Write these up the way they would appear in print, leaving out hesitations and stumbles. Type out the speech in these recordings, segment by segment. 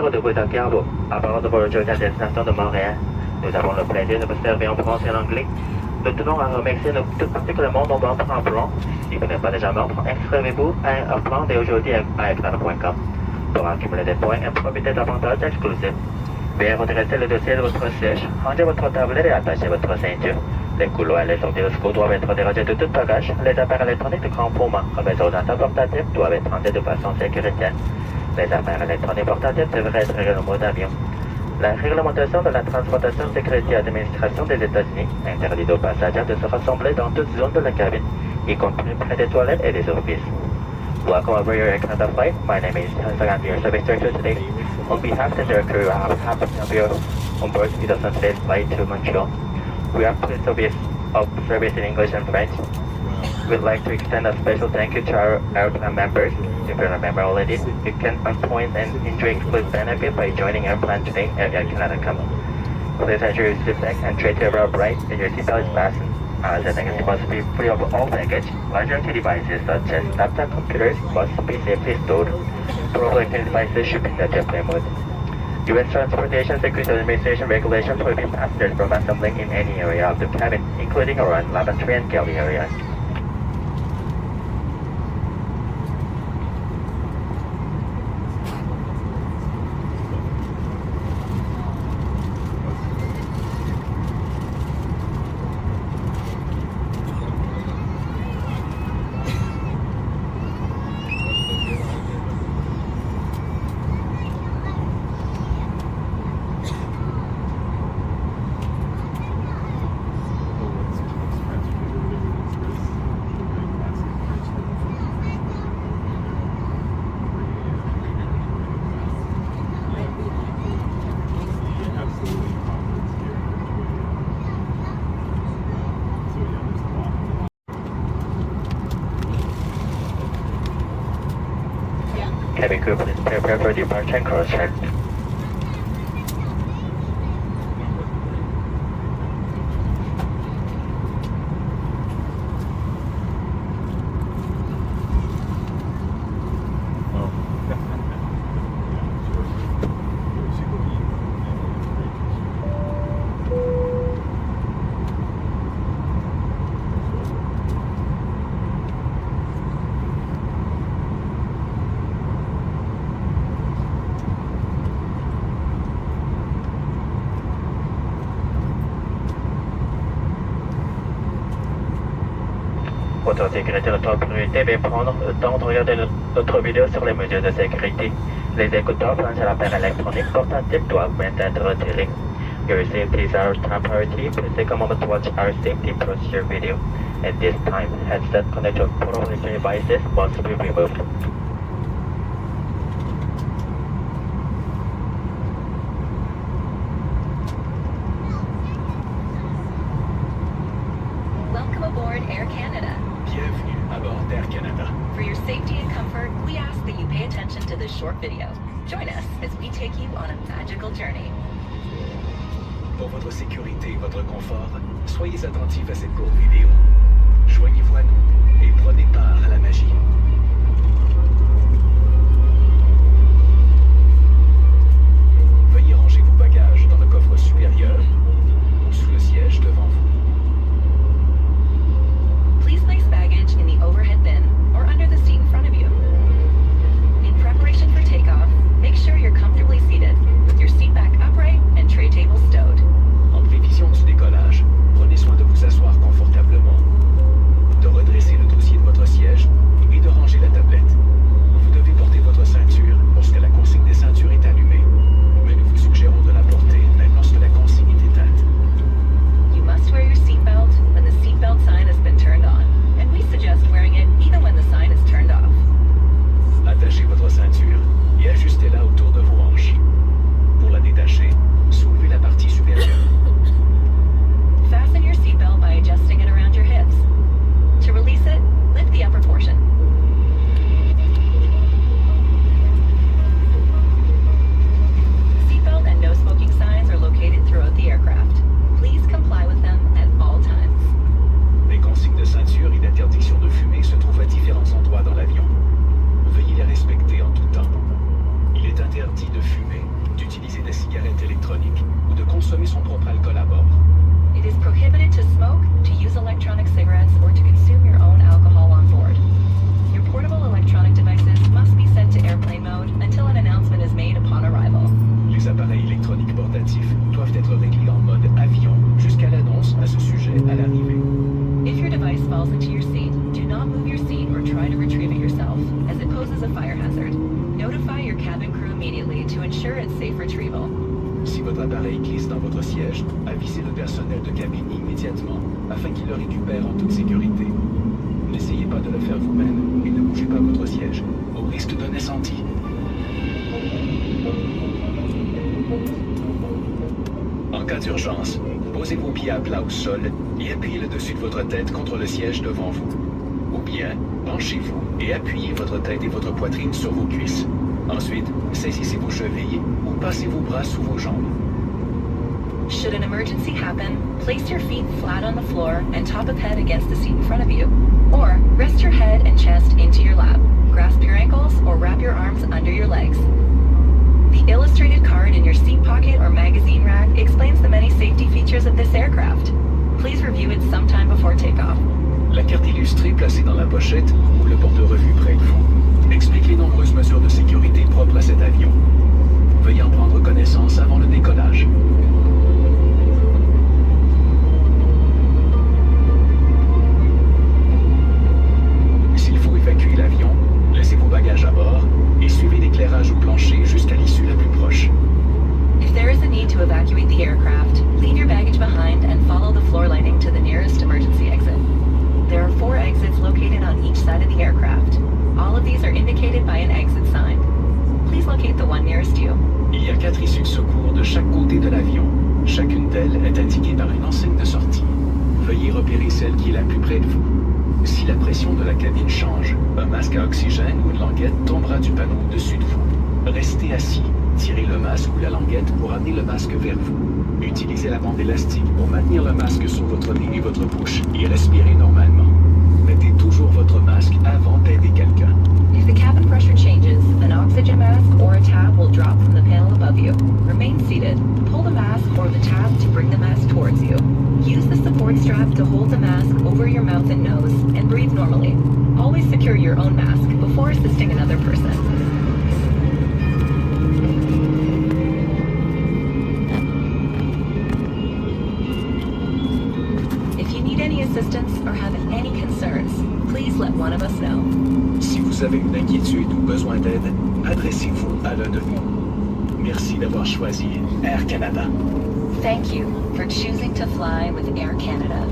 De Takeoff, à bord de votre à destination de Montréal. Nous avons le plaisir de vous servir en français et en anglais. Nous tenons à remercier tout particulièrement nos membres en plan. Si vous n'êtes pas déjà membre, inscrivez-vous à un plan dès aujourd'hui à eclat.com pour accumuler des points et profiter d'avantages exclusifs. Veuillez redresser le dossier de votre siège, rangez votre tablette et attachez votre ceinture. Les couloirs et les sorties de secours doivent être dérangés de tout bagage. Les appareils électroniques de grand format, comme les ordinateurs portatifs, doivent être rangés de façon sécuritaire. Les appareils électroniques portatifs devraient être réglés en mode avion. La réglementation de la transportation sécurité et administration des États-Unis interdit aux passagers de se rassembler dans toute zone de la cabine, y compris près des toilettes et des offices. Welcome aboard your Air Canada flight. My name is Hansa. I'm your service director today. On behalf of the crew, I have happy to have you on board with us on today's flight to Montreal. We are pleased to be of service in English and French. We'd like to extend a special thank you to our airplane members. If you're a member already, you can earn points and enjoy exclusive benefits by joining airplane today at Canada.com. Please ensure your seat back and tray table upright and your seatbelt is fastened. As the next must be free of all baggage. Larger devices such as laptop computers must be safely stored. Pro-electronic devices should be in the airplane mode. U.S. Transportation Security Administration regulation prohibits passengers from assembling in any area of the cabin, including around lavatory and galley areas. Cabin crew, please prepare for departure and cross-check. Votre sécurité, notre priorité, veuillez prendre le temps de regarder notre vidéo sur les mesures de sécurité. Les écouteurs branchés à l'appareil électronique portatif doivent être retirés. Your safety is our top priority. Please take a moment to watch our safety procedure video. At this time, headset connected to portable electronic devices must be removed. Welcome aboard Air Canada. Bienvenue à bord d'Air Canada. For your safety and comfort, we ask that you pay attention to this short video. Join us as we take you on a magical journey. Pour votre sécurité et votre confort, soyez attentifs à cette courte vidéo. Joignez-vous à nous et prenez part à la magie. Veuillez ranger vos bagages dans le coffre supérieur ou sous le siège devant vous. Please place baggage in the overhead bin or under the seat in front of you. In preparation for takeoff, make sure you're comfortably seated with your seat back upright and tray table stowed. En prévision du décollage, prenez soin de vous asseoir confortablement, de redresser le dossier de votre siège et de ranger to ensure its safe retrieval. Si votre appareil glisse dans votre siège, avisez le personnel de cabine immédiatement afin qu'il le récupère en toute sécurité. N'essayez pas de le faire vous-même et ne bougez pas votre siège, au risque d'un incendie. En cas d'urgence, posez vos pieds à plat au sol et appuyez le dessus de votre tête contre le siège devant vous. Ou bien, penchez-vous et appuyez votre tête et votre poitrine sur vos cuisses. Ensuite, saisissez vos chevilles ou passez vos bras sous vos jambes. Should an emergency happen, place your feet flat on the floor and top of head against the seat in front of you. Or rest your head and chest into your lap. Grasp your ankles or wrap your arms under your legs. The illustrated card in your seat pocket or magazine rack explains the many safety features of this aircraft. Please review it sometime before takeoff. La carte illustrée placée dans la pochette ou le porte-revue près de vous explique les nombreuses mesures de sécurité propres à cet avion. Veuillez en prendre connaissance avant le décollage. S'il faut évacuer l'avion, laissez vos bagages à bord et suivez l'éclairage au plancher jusqu'à l'issue la plus proche. If there is a need to evacuate the aircraft, leave your baggage behind and follow the floor lighting to the nearest emergency exit. There are 4 exits located on each side of the aircraft. All of these are indicated by an exit sign. Please locate the one nearest you. Il y a 4 issues de secours de chaque côté de l'avion. Chacune d'elles est indiquée par une enseigne de sortie. Veuillez repérer celle qui est la plus près de vous. Si la pression de la cabine change, un masque à oxygène ou une languette tombera du panneau au-dessus de vous. Restez assis. Tirez le masque ou la languette pour amener le masque vers vous. Utilisez la bande élastique pour maintenir le masque sur votre nez et votre bouche et respirez normalement. Mettez toujours votre masque avant d'aider quelqu'un. If the cabin pressure changes, an oxygen mask or a tab will drop from the panel above you. Remain seated. Pull the mask or the tab to bring the mask towards you. Use the support strap to hold the mask over your mouth and nose and breathe normally. Always secure your own mask before assisting another person. If you need any assistance or have any concerns, please let one of us know. Si vous avez une inquiétude ou besoin d'aide, adressez-vous à l'un de nous. Merci d'avoir choisi Air Canada. Thank you for choosing to fly with Air Canada.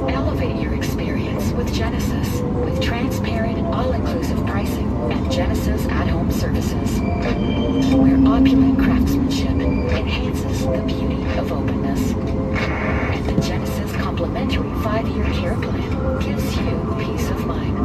Elevate your experience with Genesis, with transparent, all-inclusive pricing and Genesis at-home services, where opulent craftsmanship enhances the beauty of openness. And the Genesis complimentary 5-year care plan gives you peace of mind.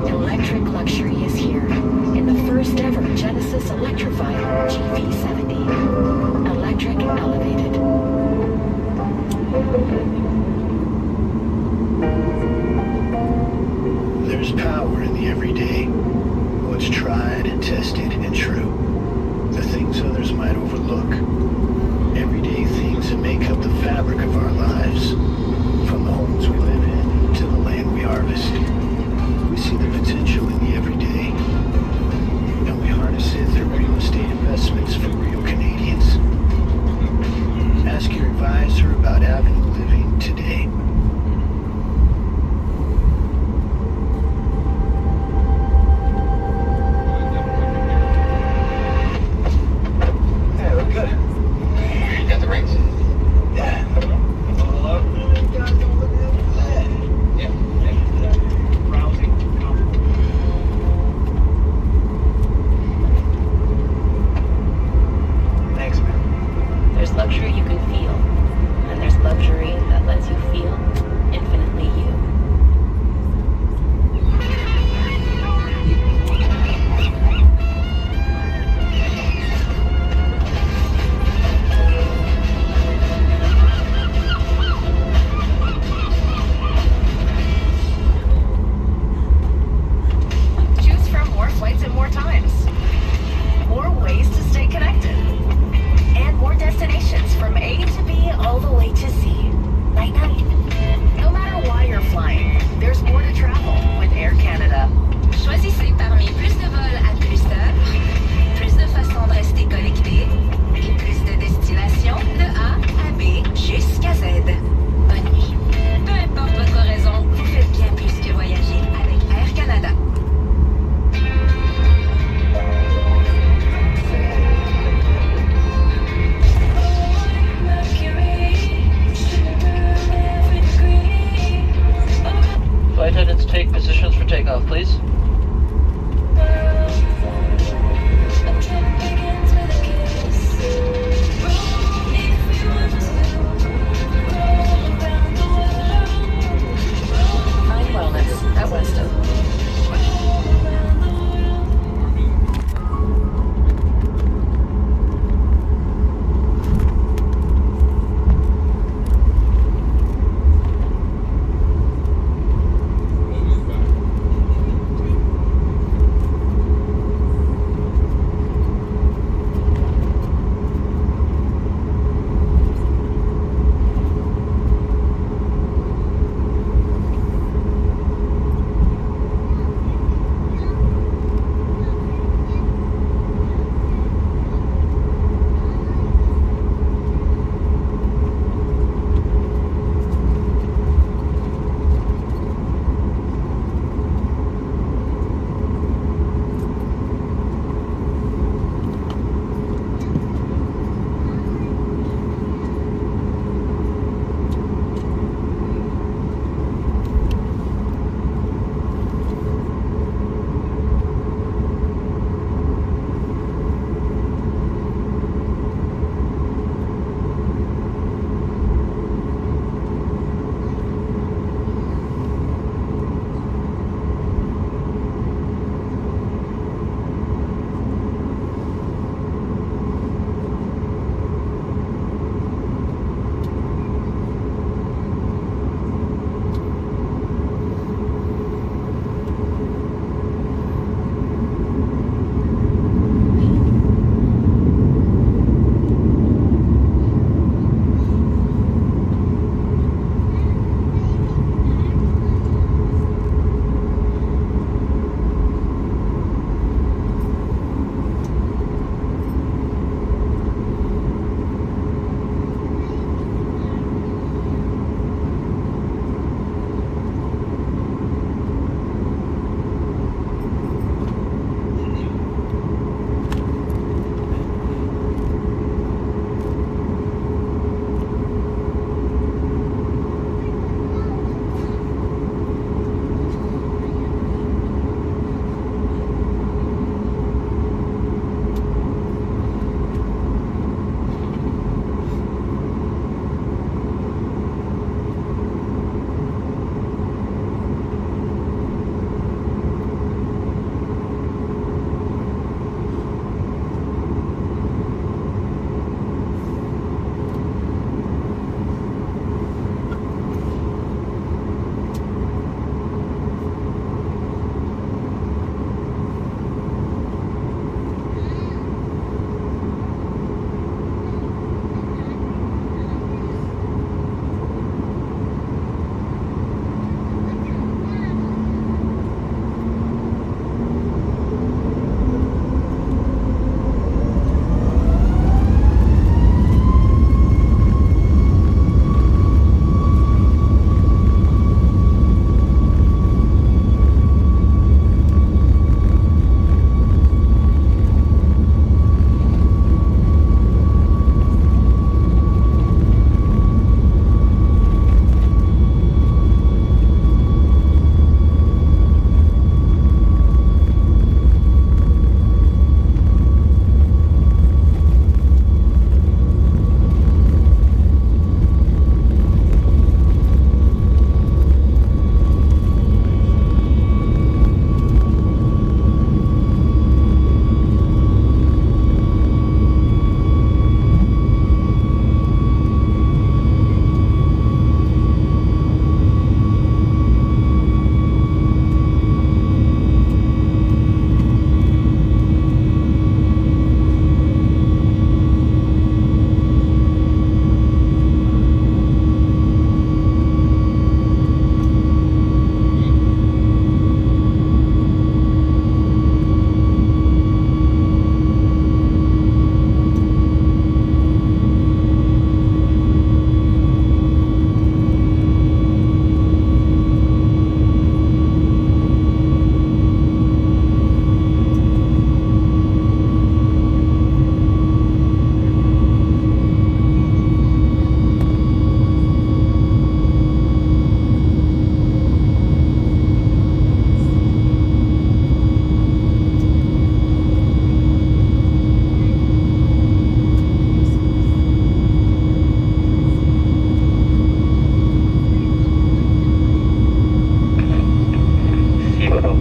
Electric luxury is here in the first ever Genesis electrified GV70. Electric elevated. There's power in the everyday, what's tried and tested and true, the things others might overlook, everyday things that make up the fabric of our lives, from the homes we live in to the land we harvest. We see the potential in the everyday, and we harness it through real estate investments for real Canadians. Ask your advisor about Avenue Living today. Hey, we're good. You got the rings? Yeah. All up. take positions for takeoff, please. Find wellness at Weston.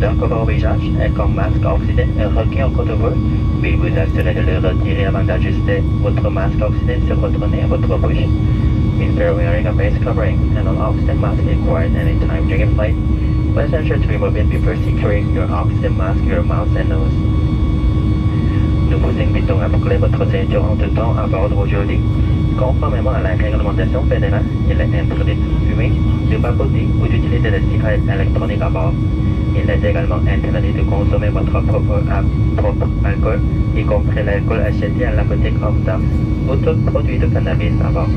d'un couvert au visage et comme masque oxydé est requis en cas de vol, veuillez vous assurer de le retirer avant d'ajuster votre masque oxydé sur votre nez et votre bouche. If you're wearing a face covering and an oxygen mask required any time during a flight, please ensure to remove it before securing your oxygen mask to your mouth and nose. Nous vous invitons à boucler votre ceinture en tout temps à bord aujourd'hui. Conformément à la réglementation fédérale, il est interdit de fumer, de papoter ou d'utiliser des cigarettes électroniques à bord. Il est également interdit de consommer votre propre alcool, y compris l'alcool acheté à la boutique off-tax ou tout produit de cannabis à bord.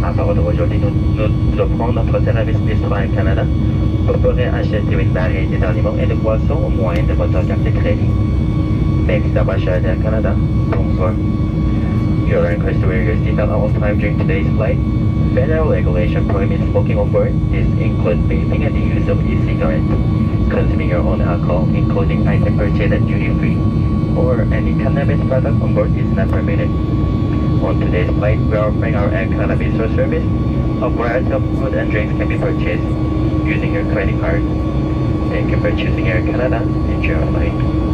À bord d'aujourd'hui, nous offrons notre service Bistro Air Canada. Vous pourrez acheter une variété d'aliments et de boissons au moyen de votre carte de crédit. Merci d'avoir choisi Air Canada. Bonsoir. You are encouraged to wear your seatbelt at all times during today's flight. Federal regulation prohibits smoking on board. This includes vaping and the use of e-cigarettes. Consuming your own alcohol, including items purchased at duty-free, or any cannabis product on board is not permitted. On today's flight, we are offering our Air Canada Bistro service. A variety of food and drinks can be purchased using your credit card. Thank you for choosing Air Canada. Enjoy your flight.